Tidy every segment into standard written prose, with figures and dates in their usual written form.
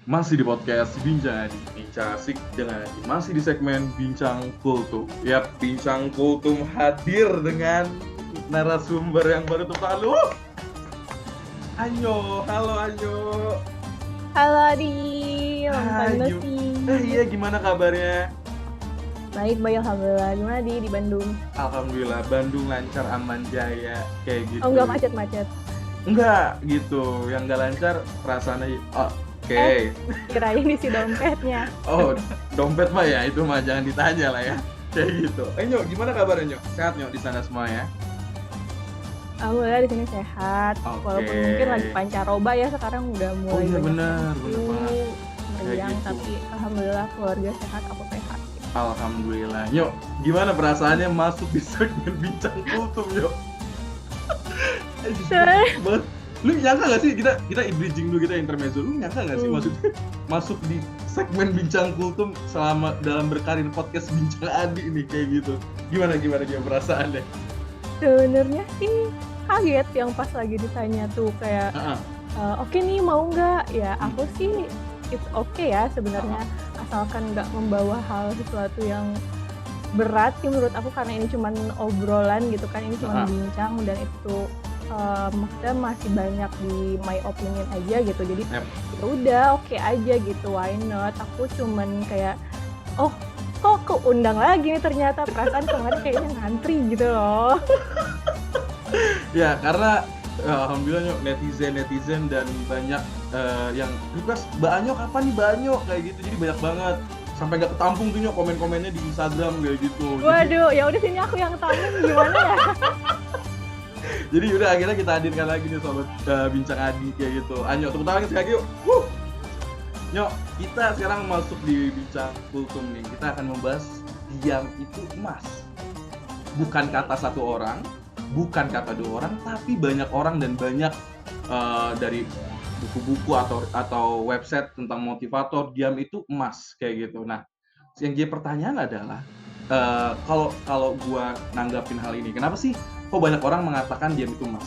Masih di podcast Bincang Asik dengan masih di segmen Bincang Kultum. Yap, Bincang Kultum hadir dengan narasumber yang baru terbaru. Anyo, halo Anyo. Halo Adi, lama kali no see. Iya, gimana kabarnya? Baik, alhamdulillah. Gimana di Bandung? Alhamdulillah, Bandung lancar, aman jaya, kayak gitu. Oh, enggak macet-macet. Enggak, gitu. Yang enggak lancar perasaannya. Oke. Kirain isi dompetnya. Oh, dompet mah ya, itu mah jangan ditanya lah ya. Kayak gitu. Nyok, gimana kabarnya Nyok? Sehat Nyok di sana semua ya? Alhamdulillah di sini sehat. Walaupun mungkin lagi pancaroba ya, sekarang udah mulai. Oh iya benar banget. Meriang, gitu. tapi alhamdulillah keluarga sehat, aku sehat. Alhamdulillah. Nyok, gimana perasaannya masuk di segmen Bincang Kultum, Nyok? Lu nyangka gak sih kita bridging dulu, kita intermezzo. Lu nyangka gak sih maksudnya masuk di segmen Bincang Kultum selama dalam berkarir podcast Bincang Adi nih kayak gitu. Gimana perasaannya? Sebenarnya sih kaget yang pas lagi ditanya tuh kayak oke nih mau nggak ya, aku sih it's okay ya sebenarnya, asalkan nggak membawa hal sesuatu yang berat sih menurut aku, karena ini cuma obrolan gitu kan, ini cuma bincang dan itu maksudnya masih banyak di my opinion aja gitu, jadi ya udah oke aja gitu, why not. Aku cuman kayak kok keundang lagi nih ternyata, perasaan kemarin kayaknya ngantri gitu loh. Ya karena alhamdulillah Nyok, netizen dan banyak yang request Mbak kapan nih Mbak kayak gitu, jadi banyak banget sampai gak ketampung tuh Nyok komen-komennya di Instagram kayak gitu. Waduh, ya udah sini aku yang tampung gimana ya. Jadi udah akhirnya kita hadirkan lagi nih sobat Bincang Adi kayak gitu. Anyo, tepuk tangan sekali lagi yuk. Nyok, kita sekarang masuk di Bincang Kultum nih. Kita akan membahas diam itu emas. Bukan kata satu orang, bukan kata dua orang, tapi banyak orang dan banyak dari buku-buku atau website tentang motivator, diam itu emas kayak gitu. Nah, yang jadi pertanyaan adalah kalau gua nanggapin hal ini, kenapa sih kok banyak orang mengatakan diam itu emas?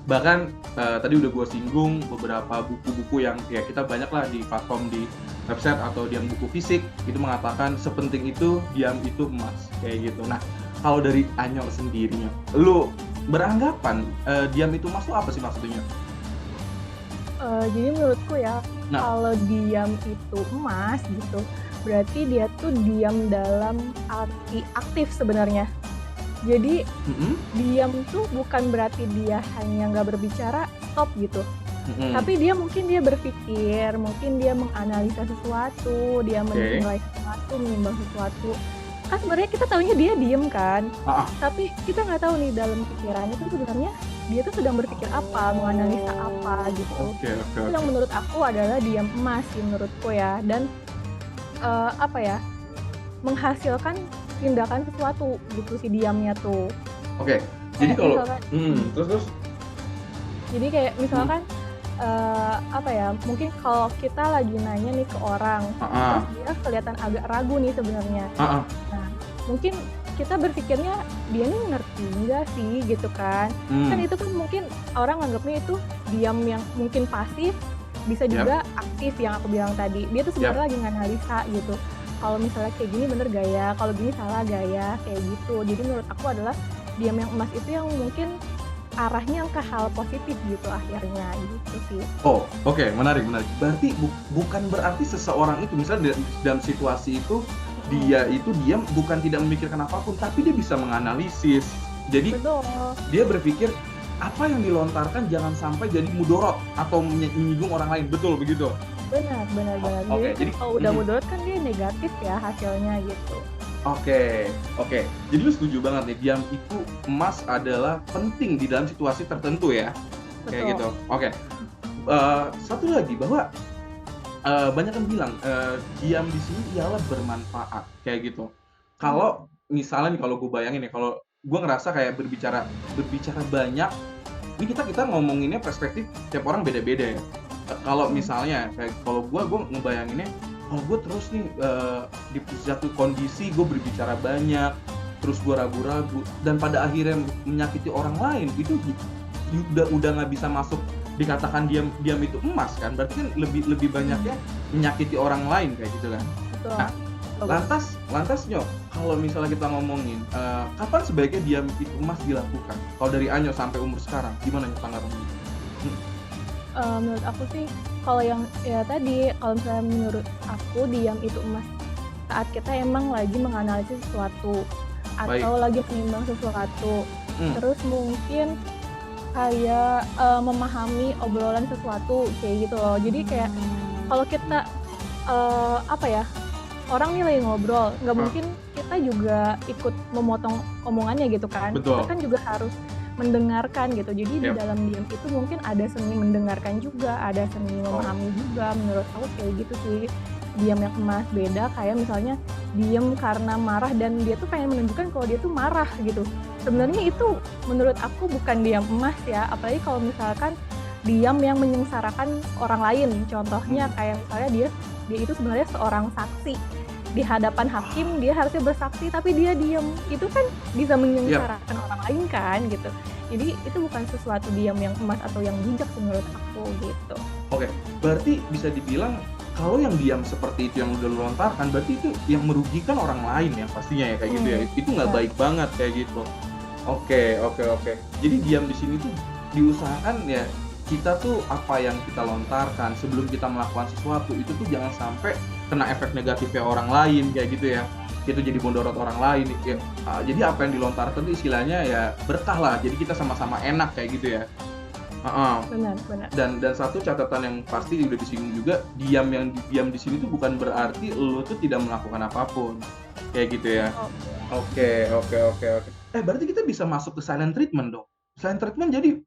Bahkan tadi udah gue singgung beberapa buku-buku yang ya kita banyak lah di platform di website atau diam buku fisik itu mengatakan sepenting itu diam itu emas kayak gitu. Nah kalau dari Anyol sendirinya, lu beranggapan diam itu emas itu apa sih maksudnya? Jadi menurutku ya, kalau diam itu emas gitu, berarti dia tuh diam dalam arti aktif sebenarnya. Jadi diam tuh bukan berarti dia hanya nggak berbicara, stop gitu. Tapi dia berpikir, mungkin dia menganalisa sesuatu, dia menilai sesuatu, menimbang sesuatu. Kan sebenarnya kita tahunya dia diem kan, tapi kita nggak tahu nih dalam pikirannya tuh sebenarnya dia tuh sedang berpikir apa, menganalisa apa gitu. Itu yang menurut aku adalah diam emas sih menurutku ya, dan menghasilkan tindakan sesuatu gitu si diamnya tuh. Jadi kalau terus jadi kayak misalkan mungkin kalau kita lagi nanya nih ke orang, terus dia kelihatan agak ragu nih sebenarnya. Nah, mungkin kita berpikirnya dia nih ngerti enggak sih gitu kan. Kan itu kan mungkin orang anggapnya itu diam yang mungkin pasif, bisa juga aktif yang aku bilang tadi. Dia tuh sebenarnya lagi nganalisa gitu. Kalau misalnya kayak gini bener gaya, kalau gini salah gaya, kayak gitu. Jadi menurut aku adalah diam yang emas itu yang mungkin arahnya ke hal positif gitu akhirnya gitu sih. Menarik. Berarti bukan berarti seseorang itu misalnya dalam situasi itu dia itu diam bukan tidak memikirkan apapun, tapi dia bisa menganalisis. Jadi dia berpikir apa yang dilontarkan jangan sampai jadi mudorot atau menyinggung orang lain, betul begitu? Benar. Jadi kalau udah mudorot kan dia negatif ya hasilnya gitu. Oke. Jadi lu setuju banget nih, diam itu emas adalah penting di dalam situasi tertentu ya? Betul. Kayak gitu. Satu lagi bahwa banyak yang bilang diam di sini ialah bermanfaat kayak gitu. Kalau misalnya nih, kalau gue bayangin ya, kalau gue ngerasa kayak berbicara banyak, ini kita ngomonginnya perspektif tiap orang beda-beda ya. Kalau misalnya kayak kalau gue ngebayanginnya, kalau gue terus nih di satu kondisi gue berbicara banyak, terus gue ragu-ragu dan pada akhirnya menyakiti orang lain, itu udah nggak bisa masuk dikatakan diam itu emas kan, berarti kan lebih banyaknya menyakiti orang lain kayak gitu kan. Betul. Nah, lantas Nyok, kalau misalnya kita ngomongin kapan sebaiknya diam itu emas dilakukan? Kalau dari Anyo sampai umur sekarang, gimana Nyok tanggapannya? Menurut aku sih kalau yang ya tadi, kalau misalnya menurut aku diam itu emas saat kita emang lagi menganalisis sesuatu Baik. atau lagi menimbang sesuatu. Terus mungkin kayak memahami obrolan sesuatu kayak gitu loh. Jadi kayak kalau kita apa ya, orang nih lagi ngobrol, nggak mungkin kita juga ikut memotong omongannya gitu kan. Betul. Kita kan juga harus mendengarkan gitu. Jadi di dalam diam itu mungkin ada seni mendengarkan juga, ada seni memahami juga. Menurut aku kayak gitu sih. Diam yang emas beda kayak misalnya diam karena marah dan dia tuh pengen menunjukkan kalau dia tuh marah gitu. Sebenarnya itu menurut aku bukan diam emas ya, apalagi kalau misalkan diam yang menyengsarakan orang lain. Contohnya kayak misalnya dia itu sebenarnya seorang saksi. Di hadapan hakim dia harusnya bersaksi tapi dia diam. Itu kan bisa menyengsarakan orang lain kan gitu. Jadi itu bukan sesuatu diam yang emas atau yang bijak menurut aku gitu. Oke, berarti bisa dibilang kalau yang diam seperti itu yang udah lu lontarkan, berarti itu yang merugikan orang lain ya pastinya ya kayak gitu ya. Itu nggak baik banget kayak gitu. Oke. Jadi diam di sini tuh diusahakan ya kita tuh apa yang kita lontarkan sebelum kita melakukan sesuatu itu tuh jangan sampai kena efek negatifnya orang lain kayak gitu ya. Itu jadi bondorot orang lain ya. Jadi apa yang dilontarkan itu istilahnya ya berkah lah. Jadi kita sama-sama enak kayak gitu ya. Benar. Dan satu catatan yang pasti udah disinggung juga, diam di sini tuh bukan berarti lo tuh tidak melakukan apapun kayak gitu ya. Oke. Berarti kita bisa masuk ke silent treatment dong. Silent treatment jadi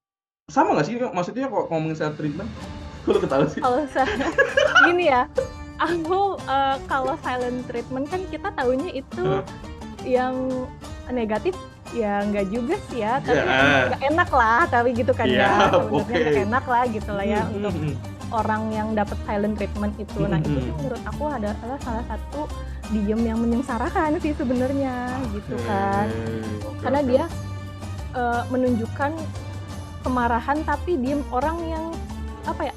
sama nggak sih maksudnya kok ngomongin silent treatment? Kok lo ketawa sih? Kalau gini ya, aku kalau silent treatment kan kita tahunya itu yang negatif. Ya nggak juga sih ya, tapi nggak enak lah, tapi gitu kan ya, sebenarnya nggak enak lah gitu lah ya untuk orang yang dapat silent treatment itu. Nah itu sih menurut aku adalah salah satu diem yang menyengsarakan sih sebenarnya gitu kan, karena dia menunjukkan kemarahan tapi diem orang yang apa ya,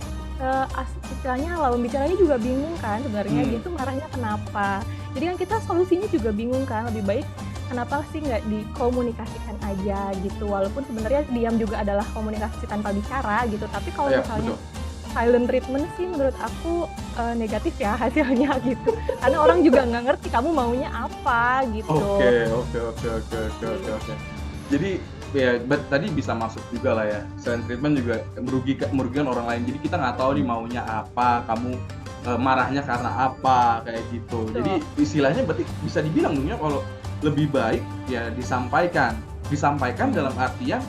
istilahnya lawan bicaranya juga bingung kan sebenarnya dia tuh marahnya kenapa. Jadi kan kita solusinya juga bingung kan, lebih baik kenapa sih nggak dikomunikasikan aja gitu, walaupun sebenarnya diam juga adalah komunikasi tanpa bicara gitu. Tapi kalau misalnya silent treatment sih menurut aku negatif ya hasilnya gitu, karena orang juga nggak ngerti kamu maunya apa gitu. Oke. Jadi ya tadi bisa masuk juga lah ya, silent treatment juga merugikan orang lain. Jadi kita nggak tahu nih maunya apa, kamu marahnya karena apa kayak gitu. Jadi istilahnya berarti bisa dibilang dunia kalau lebih baik ya disampaikan dalam artian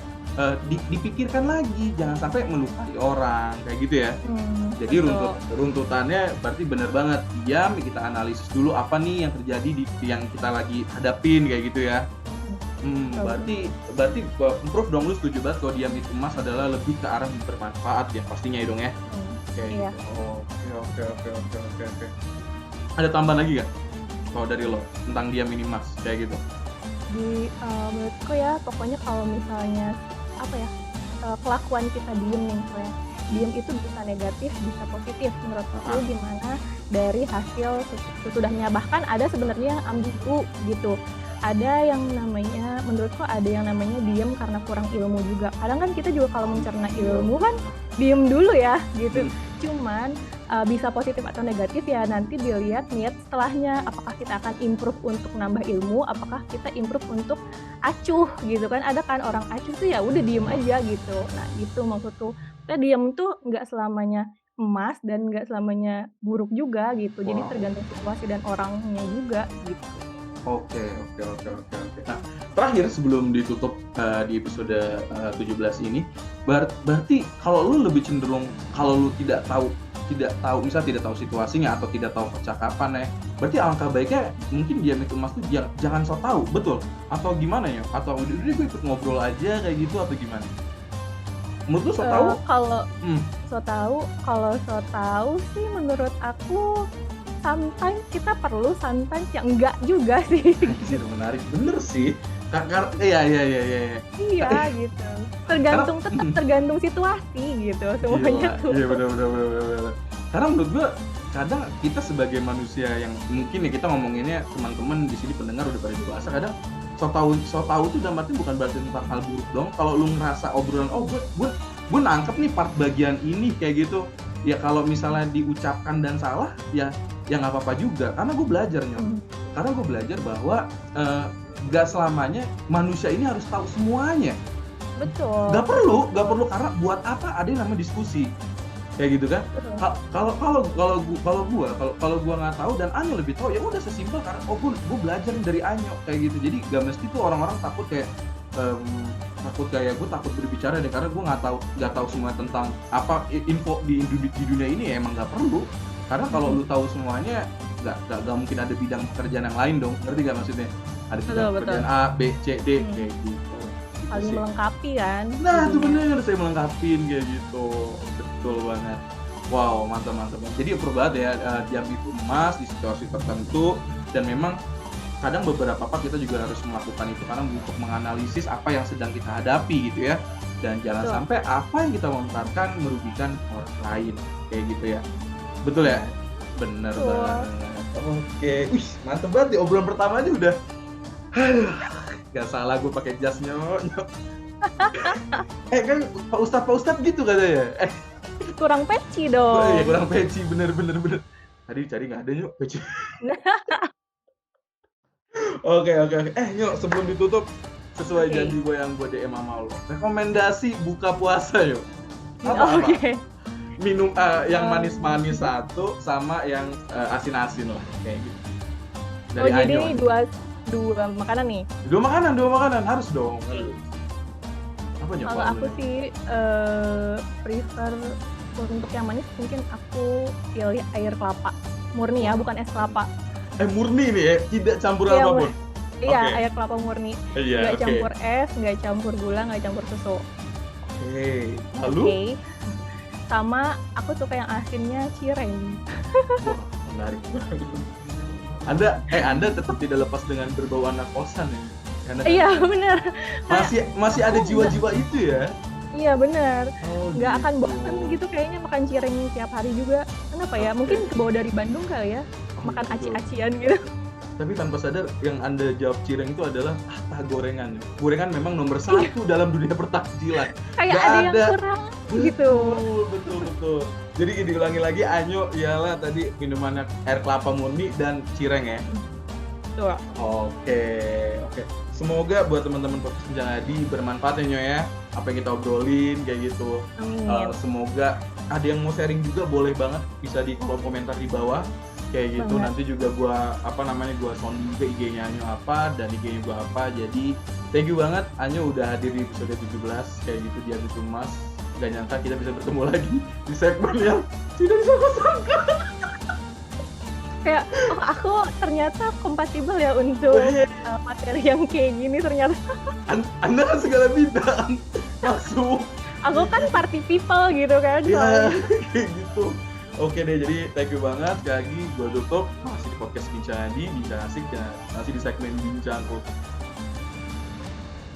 dipikirkan lagi, jangan sampai melukai orang kayak gitu ya. Jadi runtutannya berarti benar banget, diam, kita analisis dulu apa nih yang terjadi yang kita lagi hadapin kayak gitu ya. Berarti Prof dong, lu setuju banget kalau diam itu emas adalah lebih ke arah bermanfaat ya pastinya ya dong ya. Oke. Ada tambahan lagi gak kalau dari lo tentang diam ini emas kayak gitu? Menurutku ya pokoknya kalau misalnya apa ya, kelakuan kita diem nih, misalnya diem itu bisa negatif bisa positif menurut aku, gimana dari hasil sesudahnya. Bahkan ada sebenarnya yang ambigu gitu. Ada yang namanya, menurutku ada yang namanya diem karena kurang ilmu juga. Kadang kan kita juga kalau mencerna ilmu kan diem dulu ya gitu. Cuman bisa positif atau negatif ya nanti dilihat niat setelahnya, apakah kita akan improve untuk nambah ilmu, apakah kita improve untuk acuh gitu kan. Ada kan orang acuh tuh ya udah diem aja gitu. Nah itu maksudku, kita diem tuh nggak selamanya emas dan nggak selamanya buruk juga gitu. Jadi tergantung situasi dan orangnya juga gitu. Oke. Nah, terakhir sebelum ditutup di episode 17 ini, berarti kalau lu lebih cenderung, kalau lu tidak tahu misalnya tidak tahu situasinya atau tidak tahu percakapan ya, berarti alangkah baiknya mungkin diam itu emas tuh jangan so tahu, betul? Atau gimana ya? Atau udah gue ikut ngobrol aja kayak gitu atau gimana? Menurut lu so tahu? Kalau so tahu sih menurut aku sometimes kita perlu, sometimes ya enggak juga sih. Menarik, bener sih. Iya. Iya gitu. Tetap tergantung situasi gitu semuanya tuh. Iya benar. Karena menurut gua kadang kita sebagai manusia yang mungkin ya kita ngomonginnya teman-teman di sini pendengar udah pada dewasa, kadang so tahu itu dalam arti bukan berarti tentang hal buruk dong. Kalau lu ngerasa obrolan gue nangkep nih part bagian ini kayak gitu, ya kalau misalnya diucapkan dan salah ya nggak apa-apa juga, karena gue belajar karena gue belajar bahwa gak selamanya manusia ini harus tahu semuanya. Betul. Gak perlu karena buat apa ada yang namanya diskusi kayak gitu kan. Kalau gua nggak tahu dan Anyo lebih tahu, ya udah sesimpel karena gue belajar dari Anyo kayak gitu. Jadi gak mesti tuh orang-orang takut kayak gue takut berbicara deh karena gue nggak tahu semua tentang apa info di dunia ini, ya emang nggak perlu. Karena kalau lu tahu semuanya nggak mungkin ada bidang pekerjaan yang lain dong, ngerti gak maksudnya? Ada bidang pekerjaan A, B, C, D kayak gitu. Saling melengkapi kan. Nah itu bener, saya melengkapin kayak gitu. Betul banget. Wow, mantap. Jadi approve banget ya, jam itu emas di situasi tertentu, dan memang kadang beberapa part kita juga harus melakukan itu karena untuk menganalisis apa yang sedang kita hadapi gitu ya. Dan jangan sampai apa yang kita lontarkan merugikan orang lain kayak gitu ya. Betul ya? Bener banget. Oke, wih mantep banget di obrolan pertama aja udah. Gak salah gue pakai jas nyok. Kan Pak Ustadz gitu katanya. Kurang peci dong. Oh iya kurang peci, bener. Tadi cari nggak ada nyok peci. Oke. Nyok sebelum ditutup sesuai janji gue yang gue DM sama lo. Rekomendasi buka puasa yuk. Apa? Minum yang manis-manis satu sama yang asin-asin lah kayak gitu. Dari jadi dua makanan nih. Dua makanan harus dong. Apa nyok? Kalau aku sih prefer untuk yang manis mungkin aku pilih air kelapa murni ya, bukan es kelapa. Murni nih ya, tidak campur apapun. Iya, air kelapa murni. Nggak campur es, nggak campur gula, nggak campur susu. Lalu? Sama aku suka yang asinnya cireng. Wah, menarik banget. Anda tetap tidak lepas dengan berbau anak kosan ya? Iya benar. Masih ada jiwa-jiwa itu ya? Iya benar. Nggak gitu. akan bosan gitu kayaknya makan cireng tiap hari juga. Kenapa ya? Mungkin kebawa dari Bandung kali ya. Makan aci-acian gitu. Tapi tanpa sadar yang Anda jawab cireng itu adalah gorengan. Gorengan memang nomor 1 dalam dunia pertakjilan. Kayak ada yang kurang gitu. Betul. Jadi diulangi lagi, Anyo ialah tadi minumannya air kelapa murni dan cireng ya. Betul. Oke. Semoga buat teman-teman podcast Bincang Adi bermanfaat ya Nyo ya. Apa yang kita obrolin kayak gitu. Semoga ada yang mau sharing juga boleh banget, bisa di kolom komentar di bawah. Kayak gitu. Nanti juga gua sound juga IG-nya Anyo apa dan IG-nya gua apa. Jadi thank you banget Anyo udah hadir di episode 17 kayak gitu di Adu Mas. Gak nyangka kita bisa bertemu lagi di segmen yang tidak disangka-sangka. Kayak aku ternyata kompatibel ya untuk materi yang kayak gini ternyata. Anda kan segala bidang masuk. Aku kan party people gitu kan. Iya, kayak gitu. Oke deh, jadi thank you banget. Sekali lagi gue tutup masih di podcast Bincang Adi, Bincang Asik, dan masih di segmen Bincang